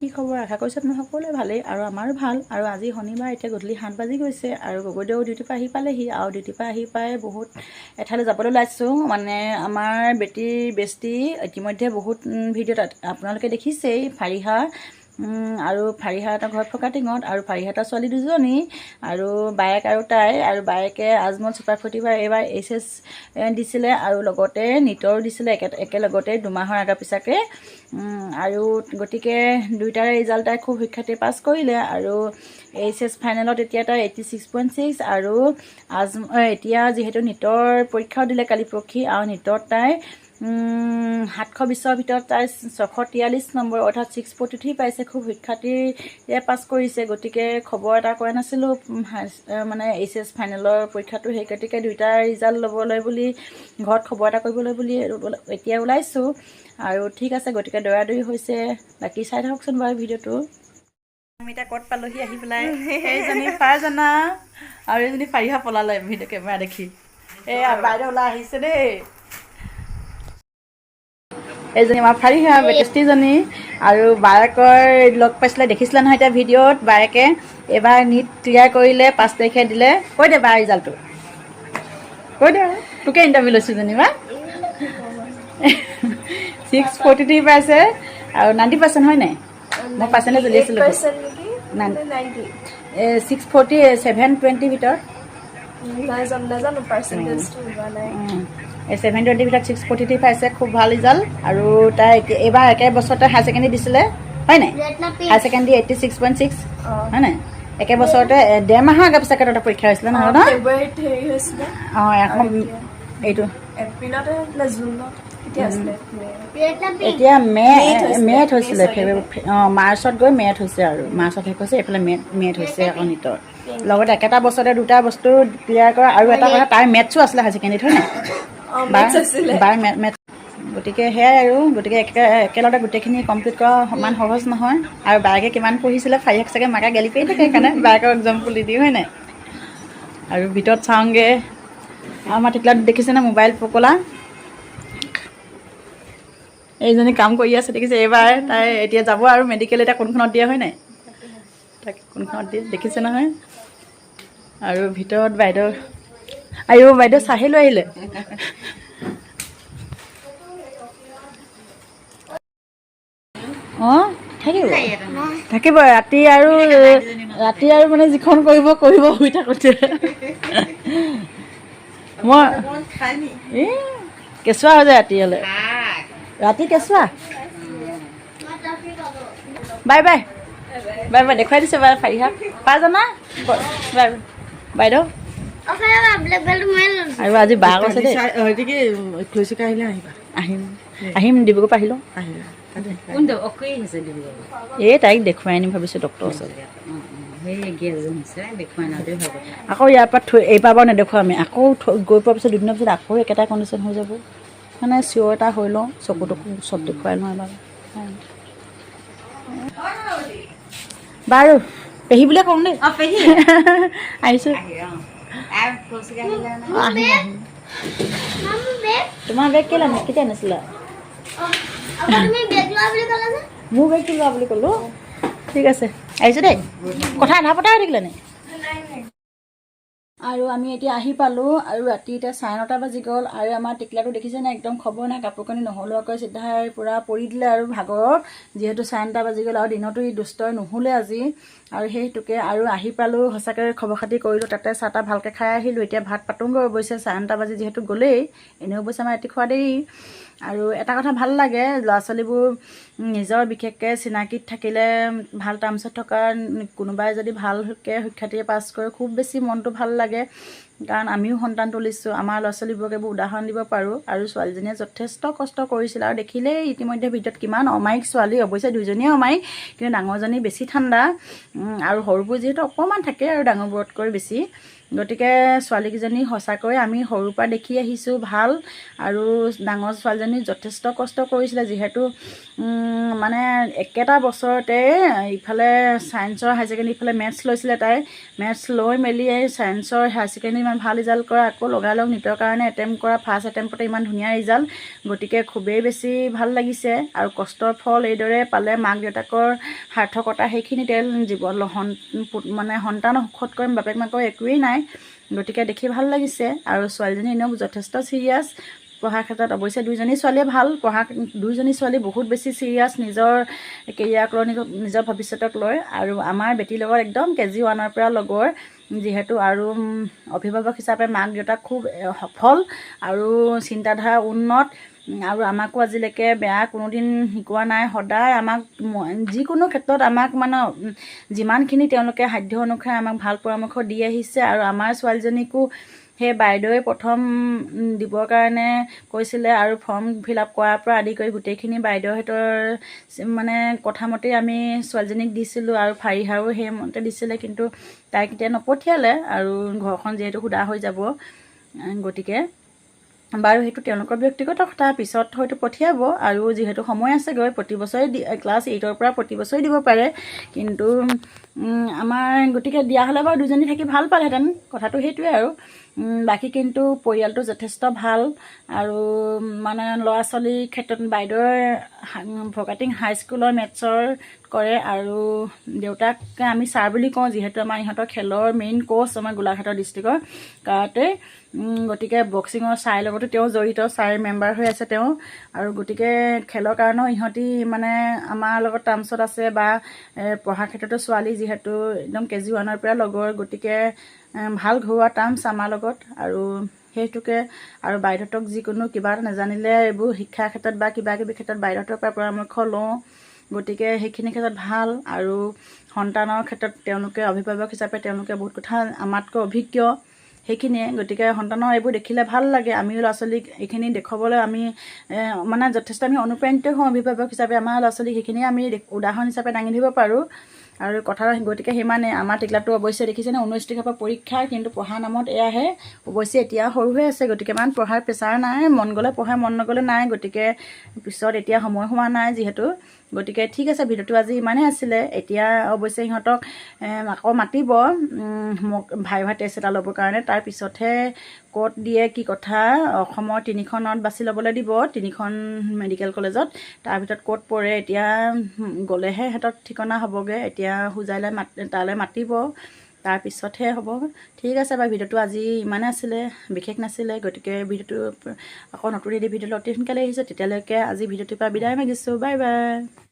কি খবৰ? আশা কৰিছোঁ আপুনি সকলোৱে ভালেই আৰু আমাৰো ভাল। আৰু আজি শনিবাৰ, এতিয়া গধূলি 7 বাজি গৈছে আৰু গগৈদেউ ডিউটিৰ পৰা আহি পালেহি আৰু ডিউটিৰ পৰা আহি পাই বহুত এঠাইলৈ যাবলৈ ওলাইছোঁ। মানে আমাৰ বেষ্টি ইতিমধ্যে বহুত ভিডিঅ'ত আপোনালোকে দেখিছেই, ফাৰিহা আৰু ফাৰিহাহঁতৰ ঘৰত ফকাটিঙত আৰু ফাৰিহাহঁতৰ ছোৱালী দুজনী আৰু বায়েক আৰু তাই আৰু বায়েকে আজমল ছুপাৰ 45 এইবাৰ HS দিছিলে আৰু লগতে নীটৰো দিছিলে একেলগতে 2 মাহৰ আগা পিছাকৈ আৰু গতিকে দুইটাৰে ৰিজাল্ট তাই খুব সুখ্যাতিৰে পাছ কৰিলে আৰু HS ফাইনেলত এতিয়া তাই 86.6 আৰু এতিয়া যিহেতু নীটৰ পৰীক্ষাও দিলে কালি পৰহি আৰু নীটত তাই 720ৰ ভিতৰত তাই 643 নম্বৰ অৰ্থাৎ 643 পাইছে। খুব সুখ্যাতিৰে পাছ কৰিছে। গতিকে খবৰ এটা কৰা নাছিলোঁ মানে HS ফাইনেলৰ পৰীক্ষাটো, সেই গতিকে দুইটা ৰিজাল্ট ল'বলৈ বুলি ঘৰত খবৰ এটা কৰিবলৈ বুলি এতিয়া ওলাইছোঁ আৰু ঠিক আছে। গতিকে দৌৰা-দৌৰি হৈছে, বাকী চাই থাককচোন বাৰু ভিডিঅ'টো। আমি এতিয়া ক'ত পালোহি আহি পেলাই, এইজনী ফাৰজানা আৰু এইজনী ফাৰিহা পলালে ভিডিঅ' কেমেৰা দেখি। এয়া বাইদেউ ওলাই আহিছে দেই। এইজনী আমাৰ ফাৰিহা বেষ্টিজনী আৰু বায়েকৰ লগ পাইছিলে, দেখিছিলে নহয় এতিয়া ভিডিঅ'ত। বায়েকে এইবাৰ নীট ক্লিয়াৰ কৰিলে, 5 তাৰিখে দিলে। কৈ দে বাৰ ৰিজাল্টটো কৈ দে, আৰু তোকে ইণ্টাৰভিউ লৈছোঁ যেনিবা। 643 পাইছে আৰু 90% হয় নাই? মই পাৰ্চেণ্টেজ উলিয়াইছিলোঁ 640 720 ভিতৰত 720 ভিতৰত 643 পাইছে। খুব ভাল ৰিজাল্ট আৰু তাই এইবাৰ একে বছৰতে হায়াৰ ছেকেণ্ডেৰী দিছিলে হয় নাই? হায়াৰ ছেকেণ্ডেৰী 86.6 হয় নাই? একে বছৰতে 1.5 মাহৰ আগৰ পিছতে এটা পৰীক্ষা হৈছিলে নহয় ন? অঁ এখন এইটো এতিয়া মে'ত হৈছিলে, মাৰ্চত গৈ মে'ত হৈছে আৰু মাৰ্চত শেষ হৈছে, এইফালে মে'ত হৈছে আকৌ নীটৰ লগতে একেটা বছৰতে দুটা বস্তু ক্লিয়াৰ কৰা। আৰু এটা কথা, তাই মেথছো আছিলে হায়াৰ ছেকেণ্ডেৰীত হয় নাই? বাৰ মেথ। গতিকে সেয়াই আৰু গতিকে একেলগতে গোটেইখিনি কমপ্লিট কৰা ইমান সহজ নহয়। আৰু বায়েকে কিমান পঢ়িছিলে, ফাৰিহাক চাগে মাকে গালি পাৰি থাকে সেইকাৰণে বায়েকৰ এক্সাম্পল দি দিওঁ হয় নাই? আৰু ভিতৰত চাওঁগৈ। আমাৰ টিকলাটো দেখিছেনে মোবাইল পকলা? এইজনী কাম কৰি আছে দেখিছে। এইবাৰ তাই এতিয়া যাব আৰু মেডিকেল এতিয়া কোনখনত দিয়ে হয় নাই? তাকে কোনখনত দিয়ে দেখিছে নহয়। আৰু ভিতৰত বাইদেউ বাইদেউ চাহি লৈ আহিলে। অঁ থাকিব ৰাতি আৰু মানে যিখন কৰিব শুই থাকোঁতে। মই কেঁচুৱা হৈ যায় ৰাতি কেঁচুৱা। বাই বাই বাই বাই দেখুৱাই দিছে বাই ফাৰিহা ফাৰজানা বাই বাইদেউ। আৰু আজি বা কৈছে দেই আহিম ডিব্ৰুগড়ৰ পৰা আহিলোঁ। এই তাইক দেখুৱাই আনিম ভাবিছোঁ ডক্টৰৰ ওচৰত। আকৌ ইয়াৰ পৰা এইবাৰ বাৰু নেদেখুৱাওঁ আমি। আকৌ গৈ পোৱাৰ পিছত দুদিনৰ পিছত আকৌ একেটা কণ্ডিশ্যন হৈ যাব। মানে চিয়ৰ এটা হৈ লওঁ, চকু তকু চব দেখুৱাই লওঁ এবাৰ। বাৰু পেহী বুলিয়ে কওঁ দেই। আহিছোঁ। তোমাৰ বেগ কেতিয়া আনিছিলা? মোৰ বেগটো লোৱা বুলি ক'লোঁ। ঠিক আছে আহিছোঁ দেই। কথা আধা পতা হৈ থাকিলে নি? আৰু আমি এতিয়া আহি পালোঁ আৰু ৰাতি এতিয়া 9:30 বাজি গ'ল আৰু আমাৰ টিকলাটো দেখিছেনে? একদম খবৰ নাই, কাপোৰ কানি নহলোৱাকৈ চিধাই পূৰা পৰি দিলে আৰু ভাগৰত, যিহেতু 9:30 বাজি গ'ল আৰু দিনতো ই দুষ্টই নুশুলে আজি। আৰু সেইটোকে আৰু আহি পালোঁ, সঁচাকৈ খবৰ খাতি কৰিলোঁ, তাতে চাহ তাহ ভালকৈ খাই আহিলোঁ। এতিয়া ভাত পাতোঁগৈ, অৱশ্যে 9:30 বাজি যিহেতু গ'লেই, এনেও অৱশ্যে আমাৰ ৰাতি খোৱা দেৰি। আৰু এটা কথা ভাল লাগে, ল'ৰা ছোৱালীবোৰ নিজৰ বিশেষকৈ চিনাকিত থাকিলে ভাল টাৰ্মছত থকা কোনোবাই যদি ভালকৈ সুখ্যাতিৰে পাছ কৰে খুব বেছি মনটো ভাল লাগে। কাৰণ আমিও সন্তান তুলিছোঁ, আমাৰ ল'ৰা ছোৱালীবোৰক এইবোৰ উদাহৰণ দিব পাৰোঁ। আৰু ছোৱালীজনীয়ে যথেষ্ট কষ্ট কৰিছিল আৰু দেখিলেই ইতিমধ্যে ভিডিঅ'ত কিমান অমায়িক ছোৱালী, অৱশ্যে দুইজনীয়ে অমায়িক, কিন্তু ডাঙৰজনী বেছি ঠাণ্ডা আৰু সৰুবোৰ যিহেতু অকণমান থাকে আৰু ডাঙৰবোৰতকৈ বেছি। গতিকে ছোৱালীকেইজনী সঁচাকৈ আমি সৰুৰ পৰা দেখি আহিছোঁ ভাল। আৰু ডাঙৰ ছোৱালীজনী যথেষ্ট কষ্ট কৰিছিলে, যিহেতু মানে একেটা বছৰতে ইফালে ছায়েন্সৰ হায়াৰ ছেকেণ্ডেৰী, ইফালে মেথছ লৈছিলে তাই। মেথছ লৈ মেলি ছায়েন্সৰ হায়াৰ ছেকেণ্ডেৰী ইমান ভাল ৰিজাল্ট কৰা, আকৌ লগালগ নিটৰ কাৰণে এটেম্প কৰা, ফাৰ্ষ্ট এটেম্পতে ইমান ধুনীয়া ৰিজাল্ট, গতিকে খুবেই বেছি ভাল লাগিছে। আৰু কষ্টৰ ফল এইদৰে পালে মাক দেউতাকৰ সাৰ্থকতা সেইখিনি জীৱন মানে সন্তানৰ সুখতকৈ বাপেক মাকৰ একোৱেই নাই, গতিকে দেখি ভাল লাগিছে। আৰু ছোৱালীজনী এনেও যথেষ্ট চিৰিয়াছ পঢ়াৰ ক্ষেত্ৰত, অৱশ্যে দুইজনী ছোৱালীয়ে ভাল পঢ়া, দুইজনী ছোৱালী বহুত বেছি চিৰিয়াছ নিজৰ কেৰিয়াৰক লৈ, নিজৰ ভৱিষ্যতক লৈ। আৰু আমাৰ বেটীৰ লগত একদম KG1 পৰা লগৰ, যিহেতু আৰু অভিভাৱক হিচাপে মাক দেউতাক খুব সফল আৰু চিন্তাধাৰা উন্নত, আৰু আমাকো আজিলৈকে বেয়া কোনোদিন শিকোৱা নাই, সদায় আমাক যিকোনো ক্ষেত্ৰত আমাক মানে যিমানখিনি তেওঁলোকে সাধ্য অনুসাৰে আমাক ভাল পৰামৰ্শ দি আহিছে। আৰু আমাৰ ছোৱালীজনীকো সেই বাইদেৱে প্ৰথম দিবৰ কাৰণে কৈছিলে, আৰু ফৰ্ম ফিল আপ কৰাৰ পৰা আদি কৰি গোটেইখিনি বাইদেউহঁতৰ মানে কথামতেই আমি ছোৱালীজনীক দিছিলোঁ, আৰু ফাৰিহাৰো সেইমতে দিছিলে, কিন্তু তাইক এতিয়া নপঠিয়ালে, আৰু ঘৰখন যিহেতু সুদা হৈ যাব, গতিকে বাৰু সেইটো তেওঁলোকৰ ব্যক্তিগত কথা, পিছত হয়তো পঠিয়াব। আৰু যিহেতু সময় আছেগৈ, প্ৰতি বছৰে ক্লাছ 8ৰ পৰা প্ৰতি বছৰে দিব পাৰে, কিন্তু আমাৰ গতিকে দিয়া হ'লে বাৰু দুজনী থাকি ভাল পালেহেঁতেন, কথাটো সেইটোৱে। আৰু বাকী কিন্তু পৰিয়ালটো যথেষ্ট ভাল, আৰু মানে ল'ৰা ছোৱালীৰ ক্ষেত্ৰত বাইদেউৰ ফৰকাটিং হাইস্কুলৰ মেথছৰ কৰে, আৰু দেউতাক আমি ছাৰ বুলি কওঁ, যিহেতু আমাৰ ইহঁতৰ খেলৰ মেইন কোচ আমাৰ গোলাঘাটৰ ডিষ্ট্ৰিক্টৰ কাৰাটে, গতিকে বক্সিঙৰ ছাৰৰ লগতো তেওঁ জড়িত, ছাৰ মেম্বাৰ হৈ আছে তেওঁ। আৰু গতিকে খেলৰ কাৰণেও ইহঁতি মানে আমাৰ লগত টাৰ্মছত আছে, বা পঢ়াৰ ক্ষেত্ৰতো ছোৱালী যিহেতু একদম KG1 পৰা লগৰ, গতিকে ভাল ঘৰুৱা টাৰ্মছ আমাৰ লগত। আৰু সেইটোকে, আৰু বাইদেউহঁতক যিকোনো কিবা এটা নাজানিলে এইবোৰ শিক্ষাৰ ক্ষেত্ৰত বা কিবা কিবি ক্ষেত্ৰত বাইদেউহঁতৰ পৰা পৰামৰ্শ লওঁ, গতিকে সেইখিনি ক্ষেত্ৰত ভাল। আৰু সন্তানৰ ক্ষেত্ৰত তেওঁলোকে অভিভাৱক হিচাপে তেওঁলোকে বহুত কথা আমাতকৈ অভিজ্ঞ সেইখিনিয়ে, গতিকে সন্তানৰ এইবোৰ দেখিলে ভাল লাগে। আমিও ল'ৰা ছোৱালীক এইখিনি দেখুৱাবলৈ আমি মানে যথেষ্ট আমি অনুপ্ৰাণিত হওঁ অভিভাৱক হিচাপে, আমাৰ ল'ৰা ছোৱালীক সেইখিনি আমি উদাহৰণ হিচাপে দাঙি ধৰিব পাৰোঁ। আৰু কথা গতিকে সিমানে। আমাৰ টিকলাটো অৱশ্যে দেখিছেনে 19 তাৰিখৰ পৰা পৰীক্ষা, কিন্তু পঢ়া নামত এয়াহে, অৱশ্যে এতিয়া সৰু হৈ আছে, গতিকে ইমান পঢ়াৰ প্ৰেছাৰ নাই, মন গ'লে পঢ়ে মন নগ'লে নাই, গতিকে পিছত এতিয়া সময় হোৱা নাই যিহেতু, গতিকে ঠিক আছে। ভিডিঅ'টো আজি ইমানেই আছিলে। এতিয়া অৱশ্যে সিহঁতক আকৌ মাতিব মোক ভাই টেষ্ট এটা ল'বৰ কাৰণে, তাৰপিছতহে ক'ত দিয়ে কি কথা, অসমৰ 3খনত বাছি ল'বলৈ দিব, 3খন মেডিকেল কলেজত, তাৰ ভিতৰত ক'ত পৰে এতিয়া গ'লেহে সিহঁতক ঠিকনা হ'বগৈ। এতিয়া হোজাইলৈ তালৈ মাতিব, তাৰপিছতহে হ'ব। ঠিক আছে বাৰু, ভিডিঅ'টো আজি ইমানে আছিলে, বিশেষ নাছিলে, গতিকে ভিডিঅ'টো আকৌ নতুন এটি ভিডিঅ'লৈ অতি সোনকালে আহিছোঁ। তেতিয়ালৈকে আজি ভিডিঅ'টোৰ পৰা বিদায় মাগিছোঁ, বাই বাই।